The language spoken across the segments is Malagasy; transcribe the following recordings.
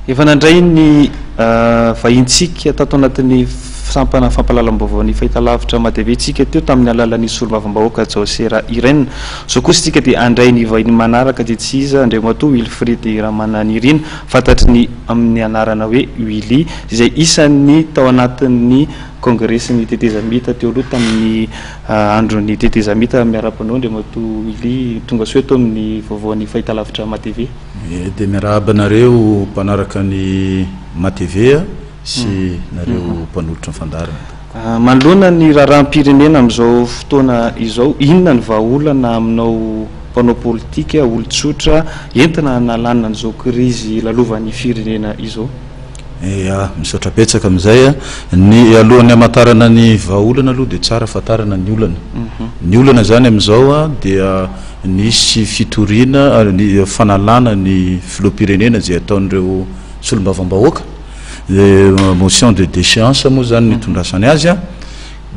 efa nandray ny vahintsika tato anatin'ny sampana fampalalam-baovao ny fahitalavitra matevetsika teo tamin'ny alalan'ny solomavambahoaka Jaosera Irene so kosa tsika dia andray ny vahiny manaraka Tsitsiza Andriamato Wilfrid Ramananirina fantatry ny amin'ny anarana hoe Willy izay isan'ny tao anatin'ny kongresy tetezamita teo aloha tamin'ny andron'ny tetezamita miara-panao Andriamato Willy tonga soa eto amin'ny vaovaon'ny fahitalavitra matv dia miarabanareo mpanaraka ny matv sy nareo mpanolotra fandarana manoloana ny raharam-pirenena amin'izao fotoana izao inona ny vahaolana aminao mpanao politika olon-tsotra entina nalana an'izao krizy lalovan'ny firenena izao misaotra petsaka amin'izay ny alohan'ny amatarana ny vahaolana aloha dia tsara fatarana ny olana ny olana zany amin'izao dia nisy fitoriana ny fanalana ny filoham-pirenena zay ataon'ireo solombavam-bahoaka motion de déchéance moa zany nitondrasany azy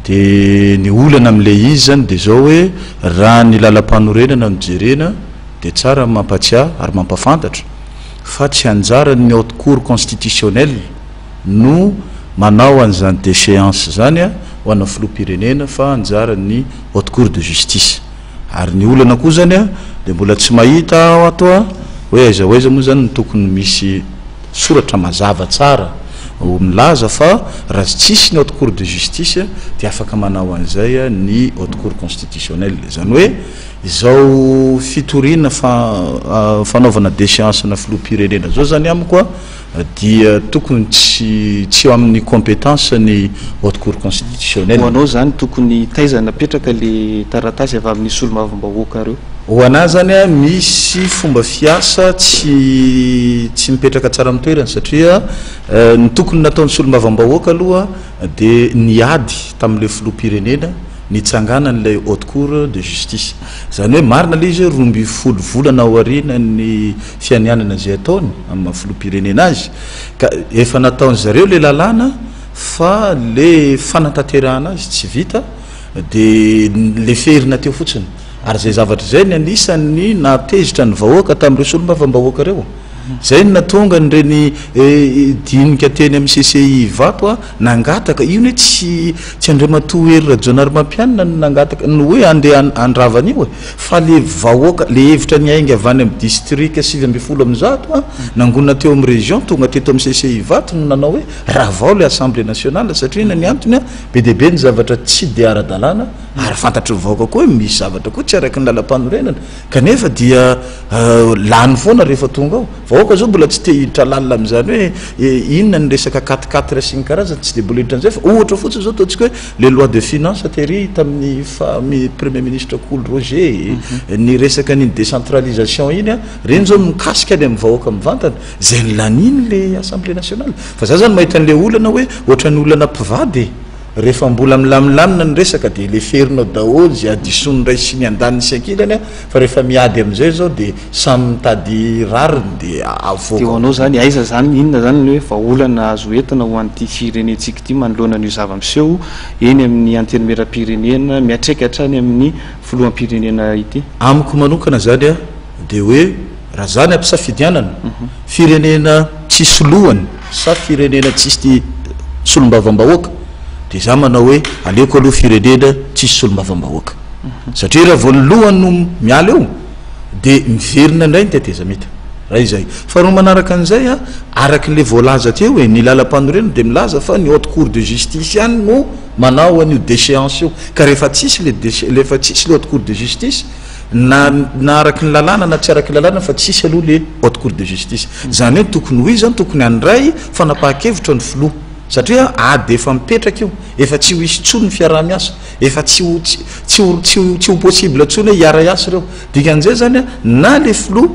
dia ny olana amin'ilay izy zany dia zao hoe raha ny lalam-panorenana no jerena dia tsara mampatsiahy ary mampafantatra fa tsy anjara ny haute cour constitutionnelle no manao an'izany déchéance zany ho ana filoham-pirenena fa anjara ny haute cour de justice ary ny olana koa zany dia mbola tsy mahita ao ato hoe aiza hoaiza moa zany tokony misy soratra mazava tsara milaza fa raha tsisy ny haute cour de justice dia afaka manao an'izay ny haute cour constitutionnelle zany hoe izao fitoriana fanaovana déchéance na filoham-pirenena zao zany amiko dia tokony tsy eo amin'ny compétence ny haute cour constitutionnelle hoanao zany tokony taizana petraka le taratasy avy amin'ny solomavambahoaka reo ho ana zany misy fomba fiasa tsy mipetraka tsara amin'ny toerana satria ny tokony nataon'ny solomavambahoaka aloha dia niady tamin'ilay filoham-pirenena nitsangana n'ilay haute cour de justice zany hoe marina le izy romby folo volana ao arina ny fianianana zay ataony amin'ny filoham-pirenena azy ka efa nataony zareo le lalàna fa le fanatanterahana azy tsy vita dia le ferina teo fotsiny ary zay zavatra zay ny anisan'ny natezitra ny vahoaka tamin'ireo solomavambahoaka reo zay ny natonga nyreny dinika teny amin'ny CCI vato nangataka io hoe tsy Andriamato hery rajonary mampianina nangataka ny hoe andeha andravana io fa le vahoaka le hevitra ny ainga avy any amin'ny district 7 nangona teo amin'ny région tonga teto amin'ny CCI vato no nanao hoe raha vao le assemblée nationale satria ny antony be dia be ny zavatra tsy dia ara-dalàna ary fantatry vahoaka koa misy zavatra koa tsy araka ny lalam-panorenana kanefa dia lany foana rehefa tonga ao vahoaka zao mbola tsy te hiditra lalina amin'izany hoe inona ny resaka 4 sy ny karazany tsy dia mbola hiditra an'izay fa ohatra fotsiny zao ataontsika hoe les lois de finance tery tamin'ny premier ministre Cool Roger ny resaka ny décentralisation iny reny zao mikasika any amin'ny vahoaka mivantana zay nylaniny le assemblée nationale fa za zany mahita an'le olana hoe ohatra ny olana mpivady rehefa mbola milamilamina ny resaka dia le ferinao daholo zay adisony ray sy ny andaniny sy ankilany fa rehefa miady amin'izay zao dia samy mitady rariny dia avoaka hoanao zany aiza zany inona zany hoe vahaolana azo entina ho an'ity firenentsika ity manoloana n'io zava-miseho eny amin'ny antenimera-pirenena miatraika hatrany amin'ny filoham-pirenena ity amiko manokana zany dia hoe raha zany ampisafidianana firenena tsisy lohany sa firenena tsisy solombavam-bahoaka dia za manao hoe aleoko aloha firenena tsisy solombavam-bahoaka satria raha voalohany no miala eo dia miverina indray ny tetezamita raha izay fa roa manaraka an'izay araka le voalaza teo hoe ny lalam-panorenana dia milaza fa ny haute cour de justice ihany no manao an'io déchéance io ka rehefa tsisy le haute cour de justice na araky ny lalàna na tsy araky lalàna fa tsisy aloha le haute cour de justice zany hoe tokony ho izy zany tokony andray fanapahan-kevitra ny filoha satria dia efa mipetraka io efa tsy ho isy tsony ny fiaraha-miasa efa tsy ho possible tsony hoe hiara-iasa ireo dikan'izay zany na le filoha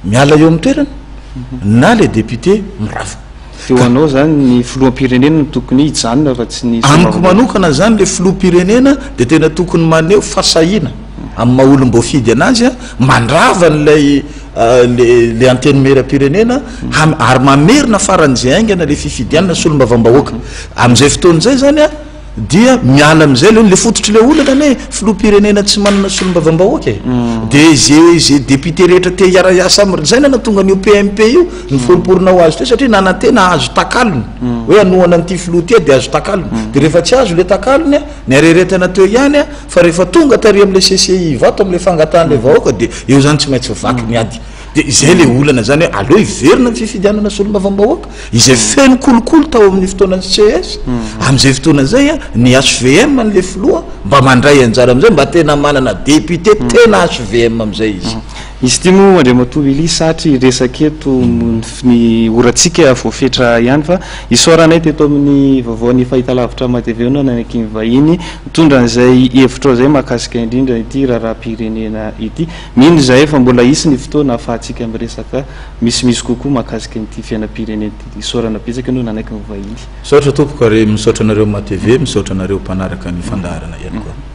miala eo amin'ny toerana na le député mirava teo anao zany ny filoham-pirenena tokony hijanona fa tsy ny amiko manokana zany le filoham-pirenena dia tena tokony maneho fasahiana amin'ny maha-olom-boafidy anazy mandrava n'ilay le antenimera-pirenena ary mamerina faran'izay aingana le fifidianana solombavam-bahoaka amin'izay fotoan'izay zany dia miala am'izay le fototry le olana ny hoe filoha-pirenena tsy manana solombavam-bahoaka dia zay député rehetra te hiara-iasa zay na tonga an'io PMP io niforiporina ho azo te satria nanantena azo takalony hoe anohana an'ity filoha ty dia azo takalony dia rehefa tsy azo le takalony ny areretana teo ihany fa rehefa tonga tary am'le CCI vato am'le fangatan'le vahoaka dia eo zany tsy maintsy vaky miady dia izay le olana zany hoe aleo hiverina ny fifidianana solombavam-bahoaka izay feno kolokolo tao amin'ny fotoanany CS am'izay fotoana zay ny HVM an'le filoha mba mandray anjara am'izay mba tena manana député tena HVM am'izay izy ty moa andre matoby ili satry resaka eto ny oratsika voafetra ihany fa isoranay teto amin'ny vaovaon'ny fahitalavitra matv no nanaiky ny vahiny mitondra an'izay hevitra zay mahakasika indrindra ity raharam-pirenena ity mino zay fa mbola isy ny fotoana ahafahantsika am'resaka misimisy kokoa mahakasika nyity fiainam-pirenena ty isorana betsaka no nanaiky ny vahiny misaotra tompoko ary misaotra anareo matv misaotra anareo mpanaraka ny fandaharana ihany koa